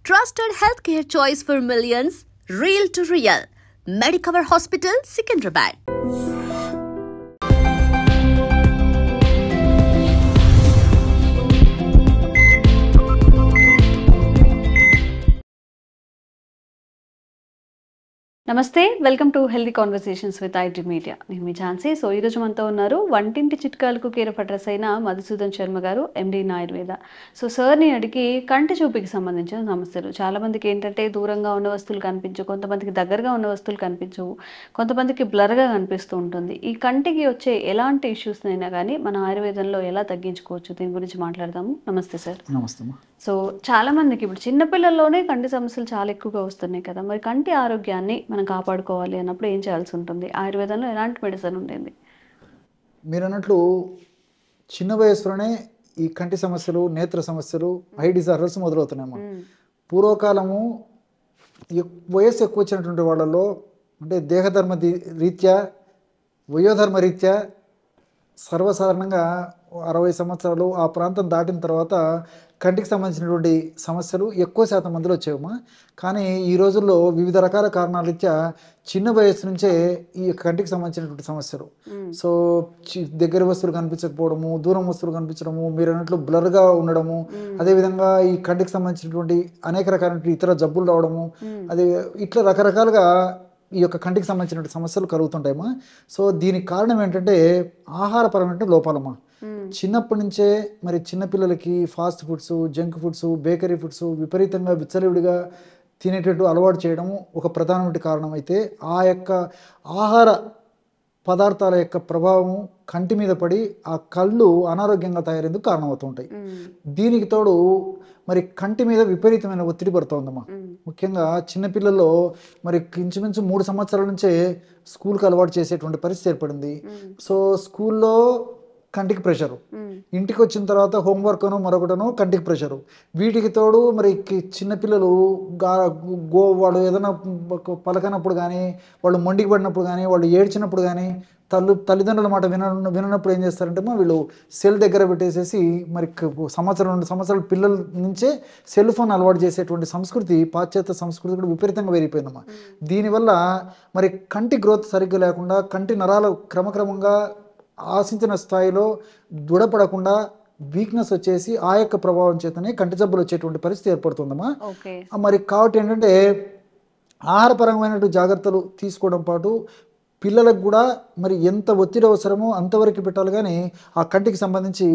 Trusted healthcare choice for millions, real to real. Medicover Hospital, Secunderabad. నమస్తే welcome to healthy conversations with IT media. నేను మీ Jhansi. So ఈరోజు మనతో ఉన్నారు వంటింటి చిట్కాలకు కేరఫ్ అడ్రస్ అయిన మధుసూదన్ శర్మ గారు, ఎండి ఆయుర్వేద. సో సార్ని అడిగి కంటి చూపుకి సంబంధించిన సమస్యలు, చాలామందికి ఏంటంటే దూరంగా ఉన్న వస్తువులు కనిపించవు, కొంతమందికి దగ్గరగా ఉన్న వస్తువులు కనిపించవు, కొంతమందికి బ్లర్గా కనిపిస్తూ ఉంటుంది. ఈ కంటికి వచ్చే ఎలాంటి ఇష్యూస్ అయినా కానీ మన ఆయుర్వేదంలో ఎలా తగ్గించుకోవచ్చు, దీని గురించి మాట్లాడదాము. నమస్తే సార్. నమస్తే. సో చాలా మందికి ఇప్పుడు చిన్నపిల్లల్లోనే కంటి సమస్యలు చాలా ఎక్కువగా వస్తున్నాయి కదా, మరి కంటి ఆరోగ్యాన్ని మనం కాపాడుకోవాలి అన్నప్పుడు ఏం చేయాల్సి ఉంటుంది? ఆయుర్వేదంలో ఎలాంటి మెడిసిన్ ఉంటుంది? మీరు అన్నట్లు చిన్న వయసులోనే ఈ కంటి సమస్యలు, నేత్ర సమస్యలు, ఐ డిజార్డర్స్ మొదలవుతున్నాయమ్మా. పూర్వకాలము వయస్సు ఎక్కువ వచ్చినటువంటి వాళ్ళలో అంటే దేహధర్మ రీత్యా, వయోధర్మ రీత్యా సర్వసాధారణంగా 60 సంవత్సరాలు ఆ ప్రాంతం దాటిన తర్వాత కంటికి సంబంధించినటువంటి సమస్యలు ఎక్కువ శాతం మందిలో వచ్చాయమ్మా. కానీ ఈ రోజుల్లో వివిధ రకాల కారణాల రీత్యా చిన్న వయసు నుంచే ఈ కంటికి సంబంధించినటువంటి సమస్యలు, సో దగ్గర వస్తువులు కనిపించకపోవడము, దూరం వస్తువులు కనిపించడము, మీరు అన్నట్లు బ్లర్గా ఉండడము, అదేవిధంగా ఈ కంటికి సంబంధించినటువంటి అనేక రకాల ఇతర జబ్బులు రావడము, అదే ఇట్లా రకరకాలుగా ఈ యొక్క కంటికి సంబంధించిన సమస్యలు కలుగుతుంటాయమ్మా. సో దీనికి కారణం ఏంటంటే ఆహారపరమైన లోపాలమ్మా. చిన్నప్పటి నుంచే మరి చిన్నపిల్లలకి fast foods, junk foods, bakery foods విపరీతంగా విచ్చలవిడిగా తినేటట్టు అలవాటు చేయడము ఒక ప్రధానమైన కారణం అయితే, ఆ యొక్క ఆహార పదార్థాల యొక్క ప్రభావము కంటి మీద పడి ఆ కళ్ళు అనారోగ్యంగా తయారేందుకు కారణమవుతుంటాయి. దీనికి తోడు మరి కంటి మీద విపరీతమైన ఒత్తిడి పడుతోందమ్మా. ముఖ్యంగా చిన్నపిల్లల్లో మరి ఇంచుమించు 3 సంవత్సరాల నుంచే స్కూల్కి అలవాటు చేసేటువంటి పరిస్థితి ఏర్పడింది. సో స్కూల్లో కంటికి ప్రెషరు, ఇంటికి వచ్చిన తర్వాత హోంవర్క్ అనో మరొకటనో కంటికి ప్రెషరు, వీటికి తోడు మరి చిన్నపిల్లలు వాళ్ళు ఏదైనా పలకనప్పుడు కానీ, వాళ్ళు మొండికి పడినప్పుడు కానీ, వాళ్ళు ఏడ్చినప్పుడు కానీ, తల్లిదండ్రుల మాట విననప్పుడు ఏం చేస్తారంటే వీళ్ళు సెల్ దగ్గర పెట్టేసేసి మరి 1-2 సంవత్సరాల పిల్లల నుంచే సెల్ ఫోన్ అలవాటు చేసేటువంటి సంస్కృతి, పాశ్చాత్య సంస్కృతి కూడా విపరీతంగా పెరిగిపోయిందమ్మా. దీనివల్ల మరి కంటి గ్రోత్ సరిగ్గా లేకుండా కంటి నరాలు క్రమక్రమంగా ఆశించిన స్థాయిలో దృఢపడకుండా వీక్నెస్ వచ్చేసి ఆ యొక్క ప్రభావం చేతనే కంటి జబ్బులు వచ్చేటువంటి పరిస్థితి ఏర్పడుతుందమ్మా. మరి కాబట్టి ఏంటంటే ఆహారపరమైన జాగ్రత్తలు తీసుకోవడం పాటు పిల్లలకు కూడా మరి ఎంత ఒత్తిడి అవసరమో అంతవరకు పెట్టాలి. కానీ ఆ కంటికి సంబంధించి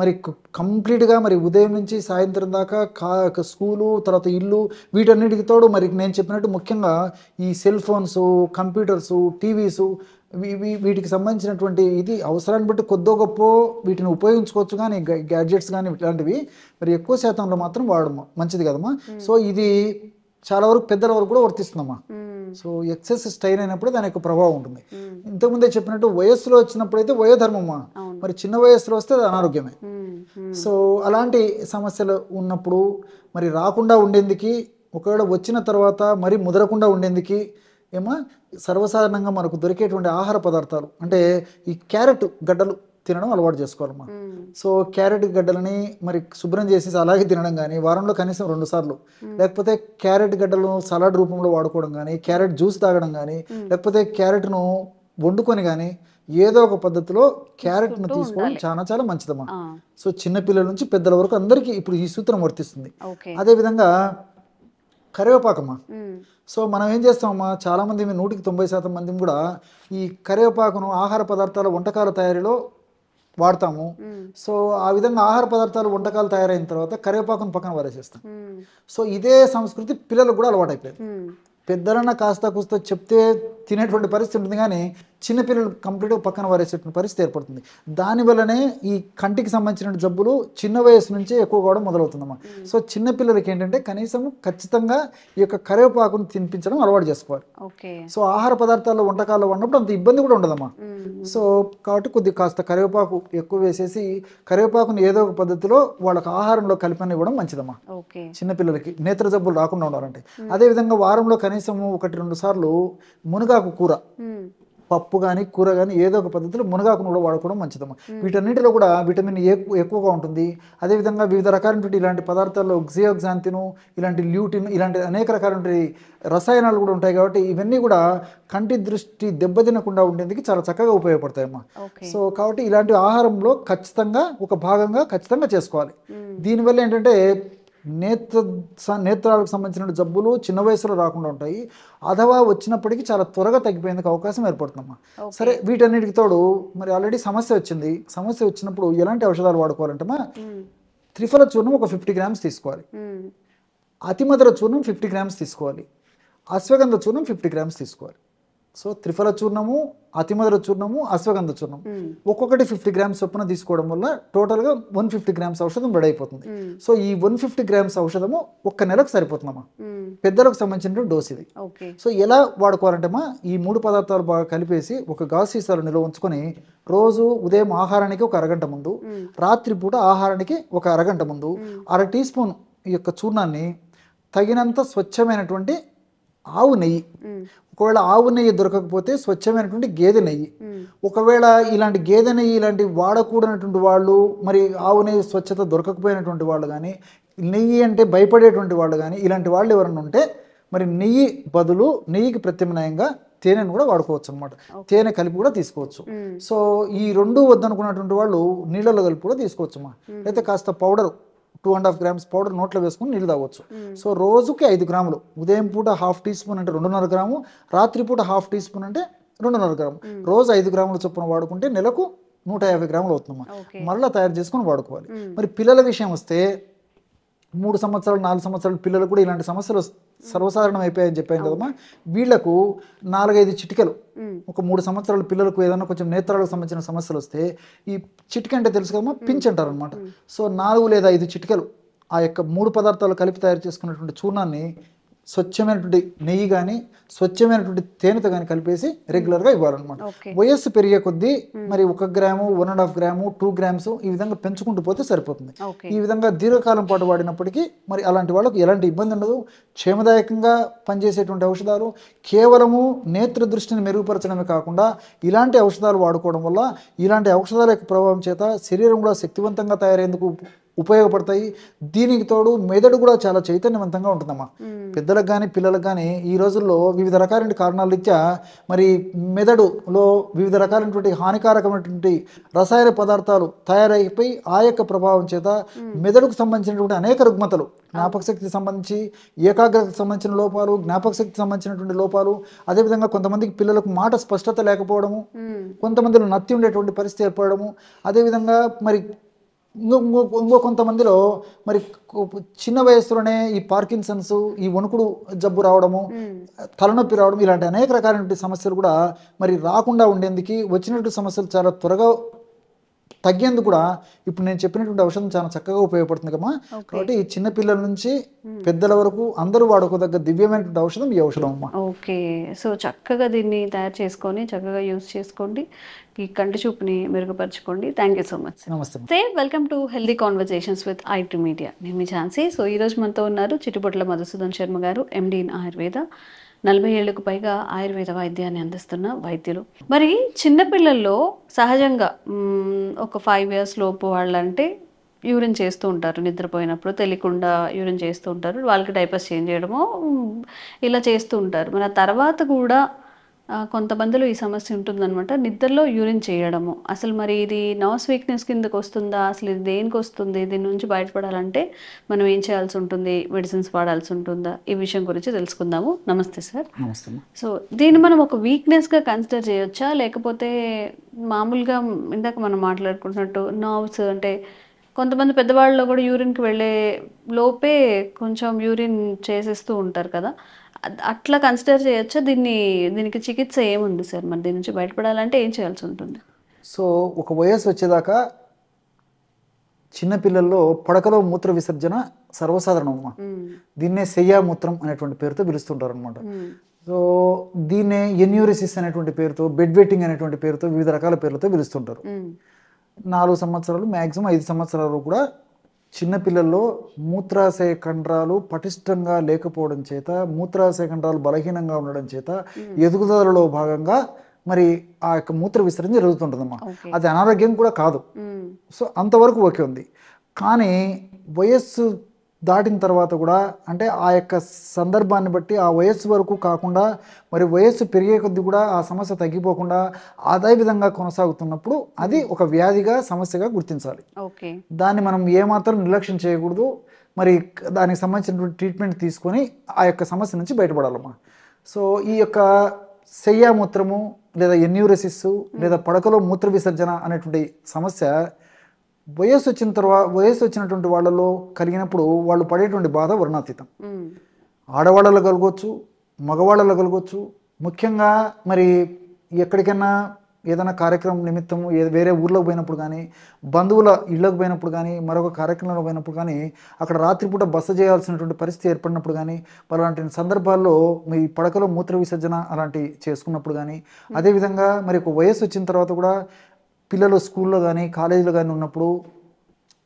మరి కంప్లీట్గా మరి ఉదయం నుంచి సాయంత్రం దాకా స్కూలు, తర్వాత ఇల్లు, వీటన్నిటికి తోడు మరి నేను చెప్పినట్టు ముఖ్యంగా ఈ సెల్ ఫోన్స్, కంప్యూటర్సు, టీవీసు, వీటికి సంబంధించినటువంటి ఇది అవసరాన్ని బట్టి కొద్దో గొప్ప వీటిని ఉపయోగించుకోవచ్చు. కానీ గ్యాడ్జెట్స్ కానీ ఇట్లాంటివి మరి ఎక్కువ శాతంలో మాత్రం వాడము మంచిది కదమ్మా. సో ఇది చాలా వరకు పెద్దల వరకు కూడా వర్తిస్తుందమ్మా. సో ఎక్సెస్ స్టైన్ అయినప్పుడు దాని యొక్క ప్రభావం ఉంటుంది. ఇంతకుముందే చెప్పినట్టు వయస్సులో వచ్చినప్పుడు అయితే వయోధర్మమ్మా, మరి చిన్న వయస్సులో వస్తే అది అనారోగ్యమే. సో అలాంటి సమస్యలు ఉన్నప్పుడు మరి రాకుండా ఉండేందుకు, ఒకవేళ వచ్చిన తర్వాత మరి ముదరకుండా ఉండేందుకు సర్వసాధారణంగా మనకు దొరికేటువంటి ఆహార పదార్థాలు అంటే ఈ క్యారెట్ గడ్డలు తినడం అలవాటు చేసుకోవాలమ్మా. సో క్యారెట్ గడ్డలని మరి శుభ్రం చేసి అలాగే తినడం కానీ, వారంలో కనీసం 2 సార్లు, లేకపోతే క్యారెట్ గడ్డలను సలాడ్ రూపంలో వాడుకోవడం కానీ, క్యారెట్ జ్యూస్ తాగడం కానీ, లేకపోతే క్యారెట్ను వండుకొని కానీ ఏదో ఒక పద్ధతిలో క్యారెట్ను తీసుకోవడం చాలా చాలా మంచిదమ్మా. సో చిన్నపిల్లల నుంచి పెద్దల వరకు అందరికీ ఇప్పుడు ఈ సూత్రం వర్తిస్తుంది. అదేవిధంగా కరివేపాకమ్మా. సో మనం ఏం చేస్తామమ్మా, చాలామంది 100% మంది కూడా ఈ కరివేపాకును ఆహార పదార్థాల వంటకాల తయారీలో వాడతాము. సో ఆ విధంగా ఆహార పదార్థాలు వంటకాలు తయారైన తర్వాత కరివేపాకును పక్కన వారేసేస్తాం. సో ఇదే సంస్కృతి పిల్లలకు కూడా అలవాటు అయిపోయింది. పెద్దలన్నా కాస్త కూస్త చెప్తే తినేటువంటి పరిస్థితి ఉంటుంది, కానీ చిన్నపిల్లలు కంప్లీట్గా పక్కన వారేసేటువంటి పరిస్థితి ఏర్పడుతుంది. దానివల్లనే ఈ కంటికి సంబంధించిన జబ్బులు చిన్న వయసు నుంచే ఎక్కువ కావడం మొదలవుతుందమ్మా. సో చిన్నపిల్లలకి ఏంటంటే కనీసం ఖచ్చితంగా ఈ యొక్క కరివేపాకును తినిపించడం అలవాటు చేసుకోవాలి. సో ఆహార పదార్థాల్లో వంటకాల్లో ఉన్నప్పుడు అంత ఇబ్బంది కూడా ఉండదమ్మా. సో కాబట్టి కాస్త కరివేపాకు ఎక్కువ వేసేసి కరివేపాకును ఏదో ఒక పద్ధతిలో వాళ్ళకి ఆహారంలో కలిపని ఇవ్వడం మంచిదమ్మా చిన్నపిల్లలకి, నేత్ర జబ్బులు రాకుండా ఉండాలంటే. అదేవిధంగా వారంలో కనీసం 1-2 సార్లు మునగాకు కూర పప్పు కానీ కూర కానీ ఏదో ఒక పద్ధతిలో మునగాకును కూడా వాడుకోవడం మంచిదమ్మా. వీటన్నిటిలో కూడా విటమిన్ ఏ ఎక్కువగా ఉంటుంది. అదేవిధంగా వివిధ రకాలైనటువంటి ఇలాంటి పదార్థాల్లో జియోగ్జాంతిన్, ఇలాంటి ల్యూటిన్, ఇలాంటి అనేక రకాలైనటువంటి రసాయనాలు కూడా ఉంటాయి. కాబట్టి ఇవన్నీ కూడా కంటి దృష్టి దెబ్బతినకుండా ఉండేందుకు చాలా చక్కగా ఉపయోగపడతాయమ్మా. సో కాబట్టి ఇలాంటి ఆహారంలో ఖచ్చితంగా ఒక భాగంగా ఖచ్చితంగా చేసుకోవాలి. దీనివల్ల ఏంటంటే నేత్రాలకు సంబంధించిన జబ్బులు చిన్న వయసులో రాకుండా ఉంటాయి. అథవా వచ్చినప్పటికీ చాలా త్వరగా తగ్గిపోయేందుకు అవకాశం ఏర్పడుతుందమ్మా. సరే, వీటన్నిటికి తోడు మరి ఆల్రెడీ సమస్య వచ్చింది. సమస్య వచ్చినప్పుడు ఎలాంటి ఔషధాలు వాడుకోవాలంటే త్రిఫల చూర్ణం ఒక 50 గ్రామ్స్ తీసుకోవాలి. అతిమధుర చూర్ణం 50 గ్రామ్స్ తీసుకోవాలి. అశ్వగంధ చూర్ణం 50 గ్రామ్స్ తీసుకోవాలి. సో త్రిఫల చూర్ణము, అతిమధుర చూర్ణము, అశ్వగంధ చూర్ణం ఒక్కొక్కటి 50 గ్రామ్స్ చొప్పున తీసుకోవడం వల్ల టోటల్గా 150 గ్రామ్స్ ఔషధం రెడీ అయిపోతుంది. సో ఈ 150 గ్రామ్స్ ఔషధము ఒక్క నెలకు సరిపోతుందమ్మా. పెద్దలకు సంబంధించిన డోస్ ఇది. సో ఎలా వాడుకోవాలంటే ఈ 3 పదార్థాలు బాగా కలిపేసి ఒక గాజు సీసాలో నిల్వ ఉంచుకొని రోజు ఉదయం ఆహారానికి ఒక అరగంట ముందు, రాత్రిపూట ఆహారానికి ఒక అరగంట ముందు 1/2 టీ స్పూన్ ఈ యొక్క చూర్ణాన్ని తగినంత స్వచ్ఛమైనటువంటి ఆవు నెయ్యి, ఒకవేళ ఆవు నెయ్యి దొరకకపోతే స్వచ్ఛమైనటువంటి గేదె నెయ్యి, ఒకవేళ ఇలాంటి గేదె నెయ్యి ఇలాంటి వాడకూడనటువంటి వాళ్ళు, మరి ఆవు నెయ్యి స్వచ్ఛత దొరకకపోయినటువంటి వాళ్ళు కానీ, నెయ్యి అంటే భయపడేటువంటి వాళ్ళు కానీ, ఇలాంటి వాళ్ళు ఎవరైనా ఉంటే మరి నెయ్యి బదులు నెయ్యికి ప్రత్యామ్నాయంగా తేనెను కూడా వాడుకోవచ్చు అనమాట. తేనె కలిపి కూడా తీసుకోవచ్చు. సో ఈ 2 వద్దనుకున్నటువంటి వాళ్ళు నీళ్ళలో కలిపి కూడా తీసుకోవచ్చు అమ్మా. అయితే కాస్త పౌడర్ 2.5 గ్రామ్స్ పౌడర్ నోట్లో వేసుకుని నీళ్ళు తాగొచ్చు. సో రోజుకి 5 గ్రాములు, ఉదయం పూట 1/2 టీ స్పూన్ అంటే 2.5 గ్రాము, రాత్రిపూట 1/2 టీ స్పూన్ అంటే 2.5 గ్రాము, రోజు 5 గ్రాముల చొప్పున వాడుకుంటే నెలకు 150 గ్రాములు అవుతుందమ్మా. మళ్ళీ తయారు చేసుకుని వాడుకోవాలి. మరి పిల్లల విషయం వస్తే 3 సంవత్సరాలు 4 సంవత్సరాల పిల్లలు కూడా ఇలాంటి సమస్యలు సర్వసాధారణం అయిపోయాయని చెప్పాను కదమ్మా. వీళ్లకు 4-5 చిటికలు, ఒక 3 సంవత్సరాల పిల్లలకు ఏదైనా కొంచెం నేత్రాలకు సంబంధించిన సమస్యలు వస్తే ఈ చిటిక అంటే తెలుసు కదమ్మా, పించ్ అంటారు అనమాట. సో 4 లేదా 5 చిటికలు ఆ యొక్క 3 పదార్థాలు కలిపి తయారు చేసుకున్నటువంటి చూర్ణాన్ని స్వచ్ఛమైనటువంటి నెయ్యి కానీ స్వచ్ఛమైనటువంటి తేనెతో కానీ కలిపేసి రెగ్యులర్గా ఇవ్వాలన్నమాట. వయస్సు పెరిగే కొద్దీ మరి 1 గ్రాము, 1.5 గ్రాము, 2 గ్రామ్స్ ఈ విధంగా పెంచుకుంటూ పోతే సరిపోతుంది. ఈ విధంగా దీర్ఘకాలం పాటు వాడినప్పటికీ మరి అలాంటి వాళ్ళకు ఎలాంటి ఇబ్బంది ఉండదు. క్షేమదాయకంగా పనిచేసేటువంటి ఔషధాలు, కేవలము నేత్ర దృష్టిని మెరుగుపరచడమే కాకుండా ఇలాంటి ఔషధాలు వాడుకోవడం వల్ల ఇలాంటి ఔషధాల యొక్క ప్రభావం చేత శరీరం కూడా శక్తివంతంగా తయారయ్యేందుకు ఉపయోగపడతాయి. దీనికి తోడు మెదడు కూడా చాలా చైతన్యవంతంగా ఉంటుందమ్మా. పెద్దలకు కానీ పిల్లలకు కానీ ఈ రోజుల్లో వివిధ రకాలైన కారణాల రీత్యా మరి మెదడులో వివిధ రకాలైనటువంటి హానికారకమైనటువంటి రసాయన పదార్థాలు తయారైపోయి ఆ యొక్క ప్రభావం చేత మెదడుకు సంబంధించినటువంటి అనేక రుగ్మతలు, జ్ఞాపక శక్తికి సంబంధించి, ఏకాగ్రతకు సంబంధించిన లోపాలు, జ్ఞాపక శక్తికి సంబంధించినటువంటి లోపాలు, అదేవిధంగా కొంతమందికి పిల్లలకు మాట స్పష్టత లేకపోవడము, కొంతమందిలో నత్తి ఉండేటువంటి పరిస్థితి ఏర్పడము, అదేవిధంగా మరి ఇంకో కొంతమందిలో మరి చిన్న వయసులోనే ఈ పార్కిన్సన్స్, ఈ వణుకుడు జబ్బు రావడము, తలనొప్పి రావడం, ఇలాంటి అనేక రకాలైన సమస్యలు కూడా మరి రాకుండా ఉండేందుకు, వచ్చినటువంటి సమస్యలు చాలా త్వరగా తగ్గేందుకు కూడా ఇప్పుడు నేను చెప్పినటువంటి ఔషధం చాలా చక్కగా ఉపయోగపడుతుంది కమ్మా. కాబట్టి ఈ చిన్న పిల్లల నుంచి పెద్దల వరకు అందరూ వాడుకోదగ్గ దివ్యమైనటువంటి ఔషధం ఈ ఔషధం అమ్మా. ఓకే, సో చక్కగా దీన్ని తయారు చేసుకొని చక్కగా యూజ్ చేసుకోండి, ఈ కంటి చూపుని మెరుగుపరచుకోండి. Thank you so much. నమస్తే. Welcome to healthy conversations with IT media. నేను మీ ఝాన్సీ. సో ఈరోజు మనతో ఉన్నారు చిట్టుపొట్ల మధుసూదన్ శర్మ గారు, ఎండి ఇన్ ఆయుర్వేద. 40 ఏళ్లకు పైగా ఆయుర్వేద వైద్యాన్ని అందిస్తున్న వైద్యులు. మరి చిన్నపిల్లల్లో సహజంగా ఒక 5 years లోపు వాళ్ళంటే యూరిన్ చేస్తూ ఉంటారు, నిద్రపోయినప్పుడు తెలియకుండా యూరిన్ చేస్తూ ఉంటారు. వాళ్ళకి డైపర్స్ చేంజ్ చేయడమో ఇలా చేస్తూ ఉంటారు. మరి ఆ తర్వాత కూడా కొంతమందిలో ఈ సమస్య ఉంటుందన్నమాట, నిద్రలో యూరిన్ చేయడము. అసలు మరి ఇది నర్వ్స్ వీక్నెస్ కిందకు వస్తుందా, అసలు ఇది దేనికి వస్తుంది, దీని నుంచి బయటపడాలంటే మనం ఏం చేయాల్సి ఉంటుంది, మెడిసిన్స్ వాడాల్సి ఉంటుందా, ఈ విషయం గురించి తెలుసుకుందాము. నమస్తే సార్. నమస్తే. సో దీన్ని మనం ఒక వీక్నెస్గా కన్సిడర్ చేయొచ్చా, లేకపోతే మామూలుగా ఇందాక మనం మాట్లాడుకుంటున్నట్టు నర్వ్స్ అంటే కొంతమంది పెద్దవాళ్ళలో కూడా యూరిన్కి వెళ్ళే లోపే కొంచెం యూరిన్ చేసేస్తూ ఉంటారు కదా, అట్లా కన్సిడర్ చేయొచ్చా దీనికి చికిత్స ఏముంది సార్, మరి దీని నుంచి బయటపడాలంటే ఏం చేయాల్సి ఉంటుంది? సో ఒక వయసు వచ్చేదాకా చిన్నపిల్లల్లో పడకలో మూత్ర విసర్జన సర్వసాధారణం అమ్మా. దీన్నే శయ్యామూత్రం అనేటువంటి పేరుతో పిలుస్తుంటారు అనమాట. సో దీన్నే ఎన్యూరిసిస్ అనేటువంటి పేరుతో, బెడ్ వెట్టింగ్ అనేటువంటి పేరుతో, వివిధ రకాల పేర్లతో పిలుస్తుంటారు. 4 సంవత్సరాలు మ్యాక్సిమం 5 సంవత్సరాలు కూడా చిన్నపిల్లల్లో మూత్రాశయ కండరాలు పటిష్టంగా లేకపోవడం చేత, మూత్రాశయ కండరాలు బలహీనంగా ఉండడం చేత ఎదుగుదలలో భాగంగా మరి ఆ యొక్క మూత్ర విసర్జన జరుగుతుంటుందమ్మా. ఓకే. అది అనారోగ్యం కూడా కాదు. సో అంతవరకు ఓకే ఉంది. కానీ వయస్సు దాటిన తర్వాత కూడా అంటే ఆ యొక్క సందర్భాన్ని బట్టి ఆ వయస్సు వరకు కాకుండా మరి వయస్సు పెరిగే కొద్దీ కూడా ఆ సమస్య తగ్గిపోకుండా అదే విధంగా కొనసాగుతున్నప్పుడు అది ఒక వ్యాధిగా సమస్యగా గుర్తించాలి. ఓకే. దాన్ని మనం ఏమాత్రం నిర్లక్ష్యం చేయకూడదు. మరి దానికి సంబంధించినటువంటి ట్రీట్మెంట్ తీసుకొని ఆ యొక్క సమస్య నుంచి బయటపడాలమ్మా. సో ఈ యొక్క శయ్యామూత్రము లేదా ఎన్యూరసిస్ లేదా పడకలో మూత్ర విసర్జన అనేటువంటి సమస్య వయస్సు వచ్చినటువంటి వాళ్ళలో కలిగినప్పుడు వాళ్ళు పడేటువంటి బాధ వర్ణాతీతం. ఆడవాళ్ళలో కలగవచ్చు, మగవాళ్ళలో కలగవచ్చు. ముఖ్యంగా మరి ఎక్కడికైనా ఏదైనా కార్యక్రమం నిమిత్తము వేరే ఊర్లోకి పోయినప్పుడు కానీ, బంధువుల ఇళ్ళకు పోయినప్పుడు కానీ, మరొక కార్యక్రమంలో పోయినప్పుడు కానీ, అక్కడ రాత్రిపూట బస చేయాల్సినటువంటి పరిస్థితి ఏర్పడినప్పుడు కానీ, అలాంటి సందర్భాల్లో మీ పడకలో మూత్ర విసర్జన అలాంటివి చేసుకున్నప్పుడు కానీ, అదేవిధంగా మరి ఒక వయస్సు వచ్చిన తర్వాత కూడా పిల్లలు స్కూల్లో కానీ కాలేజీలో కానీ ఉన్నప్పుడు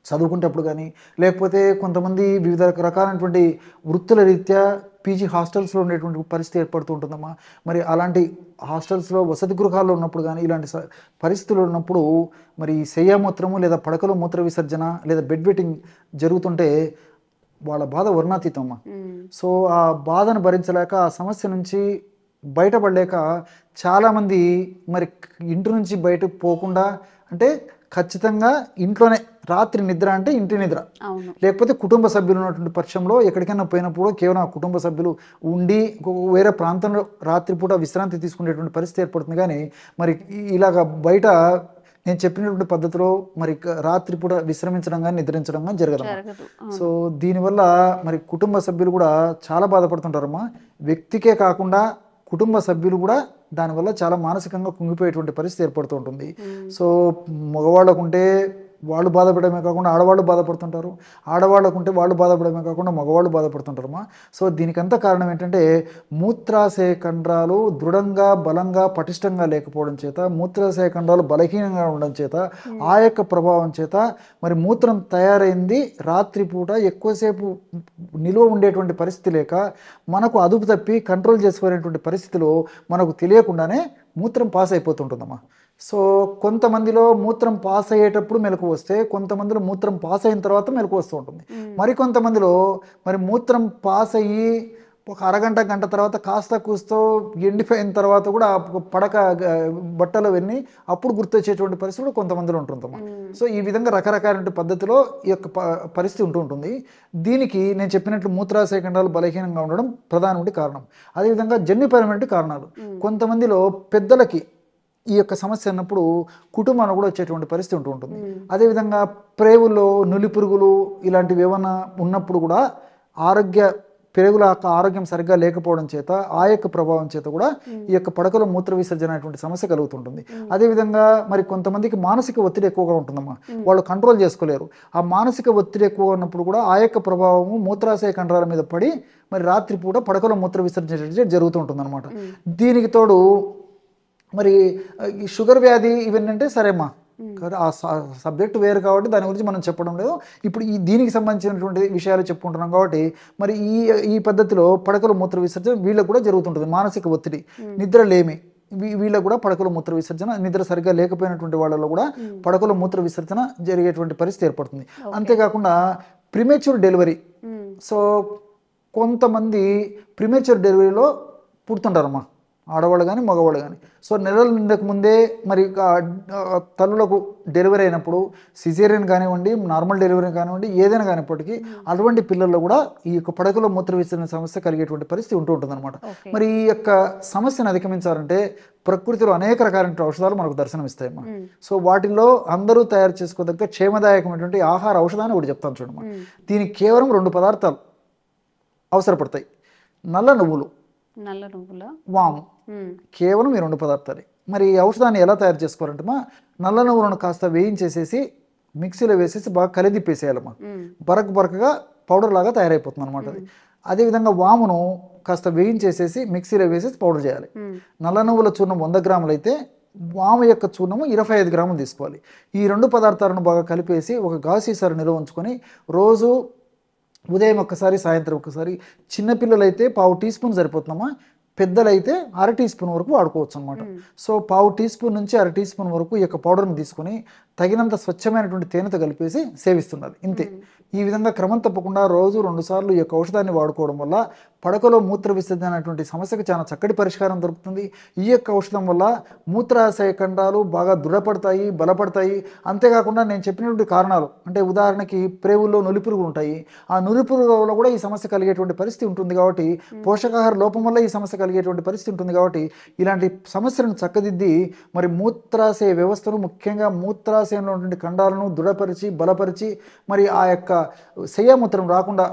చదువుకునేటప్పుడు కానీ, లేకపోతే కొంతమంది వివిధ రకాలైనటువంటి వృత్తుల రీత్యా పీజీ హాస్టల్స్లో ఉండేటువంటి పరిస్థితి ఏర్పడుతూ ఉంటుందమ్మా. మరి అలాంటి హాస్టల్స్లో వసతి గృహాల్లో ఉన్నప్పుడు కానీ ఇలాంటి పరిస్థితులు ఉన్నప్పుడు మరి శయ్యామూత్రము లేదా పడకలో మూత్ర విసర్జన లేదా బెడ్ వెట్టింగ్ జరుగుతుంటే వాళ్ళ బాధ వర్ణాతీతం అమ్మా. సో ఆ బాధను భరించలేక ఆ సమస్య నుంచి బయటపడలేక చాలామంది మరి ఇంటి నుంచి బయటకు పోకుండా అంటే ఖచ్చితంగా ఇంట్లోనే రాత్రి నిద్ర అంటే ఇంటి నిద్ర, లేకపోతే కుటుంబ సభ్యులు ఉన్నటువంటి పక్షంలో ఎక్కడికైనా పోయినప్పుడు కేవలం ఆ కుటుంబ సభ్యులు ఉండి వేరే ప్రాంతంలో రాత్రిపూట విశ్రాంతి తీసుకునేటువంటి పరిస్థితి ఏర్పడుతుంది. కానీ మరి ఇలాగ బయట నేను చెప్పినటువంటి పద్ధతిలో మరి రాత్రిపూట విశ్రమించడం కానీ నిద్రించడం కానీ జరగదు. సో దీనివల్ల మరి కుటుంబ సభ్యులు కూడా చాలా బాధపడుతుంటారమ్మా. వ్యక్తికే కాకుండా కుటుంబ సభ్యులు కూడా దానివల్ల చాలా మానసికంగా కుంగిపోయేటువంటి పరిస్థితి ఏర్పడుతూ ఉంటుంది. సో మగవాళ్ళకుంటే వాళ్ళు బాధపడమే కాకుండా ఆడవాళ్ళు బాధపడుతుంటారు, ఆడవాళ్ళకుంటే వాళ్ళు బాధపడమే కాకుండా మగవాళ్ళు బాధపడుతుంటారమ్మా. సో దీనికంతా కారణం ఏంటంటే మూత్రాశయ కండరాలు దృఢంగా బలంగా పటిష్టంగా లేకపోవడం చేత, మూత్రాశయ కండరాలు బలహీనంగా ఉండడం చేత, ఆ యొక్క ప్రభావం చేత మరి మూత్రం తయారైంది రాత్రిపూట ఎక్కువసేపు నిలువ ఉండేటువంటి పరిస్థితి లేక మనకు అదుపు తప్పి కంట్రోల్ చేసుకునేటువంటి పరిస్థితిలో మనకు తెలియకుండానే మూత్రం పాస్ అయిపోతుంటుందమ్మా. సో కొంతమందిలో మూత్రం పాస్ అయ్యేటప్పుడు మెలకు వస్తే, కొంతమందిలో మూత్రం పాస్ అయిన తర్వాత మెలకు వస్తూ ఉంటుంది. మరికొంతమందిలో మరి మూత్రం పాస్ అయ్యి ఒక అరగంట గంట తర్వాత కాస్త కూస్తో ఎండిపోయిన తర్వాత కూడా పడక బట్టలు వెళ్ళి అప్పుడు గుర్తొచ్చేటువంటి పరిస్థితి కూడా కొంతమందిలో ఉంటుందమ్మా. సో ఈ విధంగా రకరకాల పద్ధతిలో ఈ యొక్క పరిస్థితి ఉంటుంది. దీనికి నేను చెప్పినట్లు మూత్రాశయ కండరాలు బలహీనంగా ఉండడం ప్రధానమైన కారణం. అదేవిధంగా జన్యుపరమైన కారణాలు. కొంతమందిలో పెద్దలకి ఈ యొక్క సమస్య అన్నప్పుడు కుటుంబాన్ని కూడా వచ్చేటువంటి పరిస్థితి ఉంటుంది. అదేవిధంగా ప్రేవుల్లో నులి పురుగులు ఇలాంటివి ఏమైనా ఉన్నప్పుడు కూడా పెరుగుల యొక్క ఆరోగ్యం సరిగ్గా లేకపోవడం చేత ఆ యొక్క ప్రభావం చేత కూడా ఈ యొక్క పడకలో మూత్ర విసర్జన అనేటువంటి సమస్య కలుగుతుంటుంది. అదేవిధంగా మరి కొంతమందికి మానసిక ఒత్తిడి ఎక్కువగా ఉంటుందమ్మా. వాళ్ళు కంట్రోల్ చేసుకోలేరు. ఆ మానసిక ఒత్తిడి ఎక్కువ ఉన్నప్పుడు కూడా ఆ యొక్క ప్రభావము మూత్రాశయ కండరాల మీద పడి మరి రాత్రిపూట పడకలో మూత్ర విసర్జన జరుగుతూ ఉంటుంది అనమాట. దీనికి తోడు మరి ఈ షుగర్ వ్యాధి ఇవన్నీ అంటే సరేమ్మా, ఆ సబ్జెక్ట్ వేరు కాబట్టి దాని గురించి మనం చెప్పడం లేదు. ఇప్పుడు దీనికి సంబంధించినటువంటి విషయాలు చెప్పుకుంటున్నాం కాబట్టి మరి ఈ పద్ధతిలో పడకల మూత్ర విసర్జన వీళ్ళకు కూడా జరుగుతుంటుంది. మానసిక ఒత్తిడి, నిద్ర లేమి, వీళ్ళకు కూడా పడకల మూత్ర విసర్జన, నిద్ర సరిగ్గా లేకపోయినటువంటి వాళ్ళలో కూడా పడకల మూత్ర విసర్జన జరిగేటువంటి పరిస్థితి ఏర్పడుతుంది. అంతేకాకుండా ప్రిమేచ్యూర్ డెలివరీ. సో కొంతమంది ప్రిమేచ్యూర్ డెలివరీలో పుడుతుంటారమ్మా, ఆడవాళ్ళు కానీ మగవాళ్ళు కానీ. సో నెలలు నిండక ముందే మరి తల్లులకు డెలివరీ అయినప్పుడు సిజేరియన్ కానివ్వండి, నార్మల్ డెలివరీ కానివ్వండి, ఏదైనా కానిప్పటికీ అటువంటి పిల్లల్లో కూడా ఈ యొక్క పడకలో మూత్ర విసర్జన సమస్య కలిగేటువంటి పరిస్థితి ఉంటుంది అనమాట. మరి ఈ యొక్క సమస్యను అధిగమించాలంటే ప్రకృతిలో అనేక రకాలైన ఔషధాలు మనకు దర్శనమిస్తాయమ్మా. సో వాటిల్లో అందరూ తయారు చేసుకోదగ్గ క్షేమదాయకమైనటువంటి ఆహార ఔషధాన్ని ఒకటి చెప్తాను చూడమ్మా. దీనికి కేవలం 2 పదార్థాలు అవసరపడతాయి. నల్ల నువ్వులు, వాము, కేవలం ఈ 2 పదార్థాలే. మరి ఈ ఔషధాన్ని ఎలా తయారు చేసుకోవాలంటే నల్ల నువ్వులను కాస్త వేయించేసేసి మిక్సీలో వేసేసి బాగా కలిదిప్పేసేయాలమ్మా. బరకగా పౌడర్ లాగా తయారైపోతుంది అనమాట అది. అదేవిధంగా వామును కాస్త వేయించేసేసి మిక్సీలో వేసేసి పౌడర్ చేయాలి. నల్ల నువ్వుల చూర్ణం 100 గ్రాములు అయితే వాము యొక్క చూర్ణము 25 గ్రాములు తీసుకోవాలి. ఈ 2 పదార్థాలను బాగా కలిపేసి ఒక గాజు సీసాలో నిల్వ ఉంచుకొని రోజు ఉదయం ఒక్కసారి, సాయంత్రం ఒక్కసారి, చిన్నపిల్లలైతే 1/2 టీ స్పూన్ సరిపోతుందమ్మా, పెద్దలైతే 1/2 టీ స్పూన్ వరకు వాడుకోవచ్చు అనమాట. సో 1/2 టీ స్పూన్ నుంచి 1/2 టీ స్పూన్ వరకు ఈ యొక్క పౌడర్ని తీసుకొని తగినంత స్వచ్ఛమైనటువంటి తేనెతో కలిపేసి సేవిస్తున్నది ఇంతే. ఈ విధంగా క్రమం తప్పకుండా రోజు 2 సార్లు ఈ యొక్క ఔషధాన్ని వాడుకోవడం వల్ల పడకలో మూత్ర విసర్జన అనేటువంటి సమస్యకు చాలా చక్కటి పరిష్కారం దొరుకుతుంది. ఈ యొక్క ఔషధం వల్ల మూత్రాశయ ఖండాలు బాగా దృఢపడతాయి, బలపడతాయి. అంతేకాకుండా నేను చెప్పినటువంటి కారణాలు అంటే ఉదాహరణకి ప్రేవుల్లో నులిపురుగులు ఉంటాయి, ఆ నులిపురుగుల వల్ల కూడా ఈ సమస్య కలిగేటువంటి పరిస్థితి ఉంటుంది. కాబట్టి పోషకాహార లోపం వల్ల ఈ సమస్య కలిగేటువంటి పరిస్థితి ఉంటుంది. కాబట్టి ఇలాంటి సమస్యలను చక్కదిద్ది మరి మూత్రాశయ వ్యవస్థను, ముఖ్యంగా మూత్రాశయంలో ఉన్నటువంటి ఖండాలను దృఢపరిచి బలపరిచి మరి ఆ యొక్క శయ్యామూత్రం రాకుండా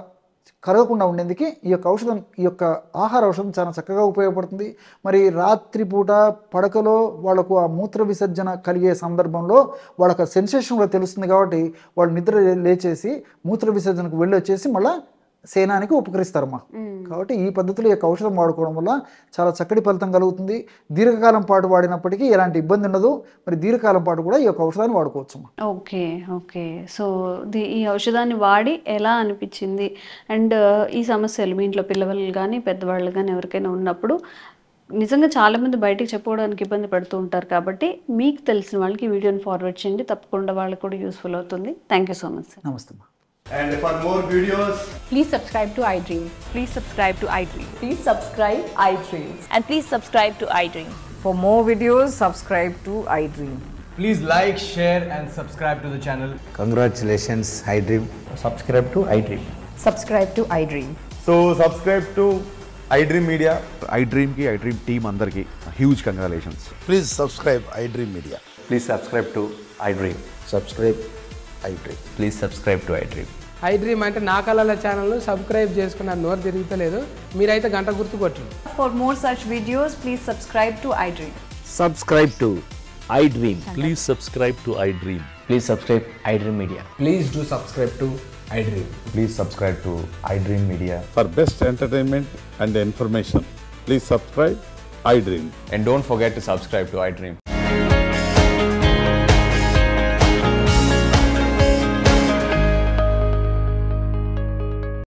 కరగకుండా ఉండేందుకు ఈ యొక్క ఔషధం, ఈ యొక్క ఆహార ఔషధం చాలా చక్కగా ఉపయోగపడుతుంది. మరి రాత్రిపూట పడకలో వాళ్ళకు ఆ మూత్ర విసర్జన కలిగే సందర్భంలో వాళ్ళకి సెన్సేషన్ కూడా తెలుస్తుంది. కాబట్టి వాళ్ళు నిద్ర లేచేసి మూత్ర విసర్జనకు వెళ్ళి వచ్చేసి మళ్ళీ సేనానికి ఉపకరిస్తారమ్మా. కాబట్టి ఈ పద్ధతిలో ఈ యొక్క ఔషధం వాడుకోవడం వల్ల చాలా చక్కటి ఫలితం కలుగుతుంది. దీర్ఘకాలం పాటు వాడినప్పటికీ ఎలాంటి ఇబ్బంది ఉండదు. మరి దీర్ఘకాలం పాటు కూడా ఈ యొక్క ఔషధాన్ని వాడుకోవచ్చు. Okay okay. సో ఈ ఔషధాన్ని వాడి ఎలా అనిపించింది? అండ్ ఈ సమస్యలు మీ ఇంట్లో పిల్లవాళ్ళు కానీ పెద్దవాళ్ళు కానీ ఎవరికైనా ఉన్నప్పుడు నిజంగా చాలామంది బయటికి చెప్పుకోవడానికి ఇబ్బంది పడుతూ ఉంటారు. కాబట్టి మీకు తెలిసిన వాళ్ళకి ఈ వీడియోని ఫార్వర్డ్ చేయండి, తప్పకుండా వాళ్ళకి కూడా యూస్ఫుల్ అవుతుంది. Thank you so much sir. నమస్తే. And for more videos, please subscribe to iDream. Please subscribe to iDream. Please subscribe iDream. And please subscribe to iDream. For more videos, subscribe to iDream. please like, share and subscribe to the channel. Congratulations, iDream. Subscribe to iDream. Subscribe to iDream. So subscribe to iDream Media. iDream ki iDream team andarki huge congratulations. Please subscribe iDream Media. Please subscribe to iDream. Subscribe iDream. Please subscribe to iDream. iDream అంటే నా కళల channel subscribe చేసుకున్నారు, నోరు తిరుగుతలేదు, మీరైతే గంట గుర్తు కొట్టండి. For more such videos, please subscribe to iDream. Subscribe to iDream. Please subscribe to iDream. Please subscribe iDream Media. Please do subscribe to iDream. Please subscribe to iDream Media. For best entertainment and information, please subscribe iDream. And don't forget to subscribe to iDream.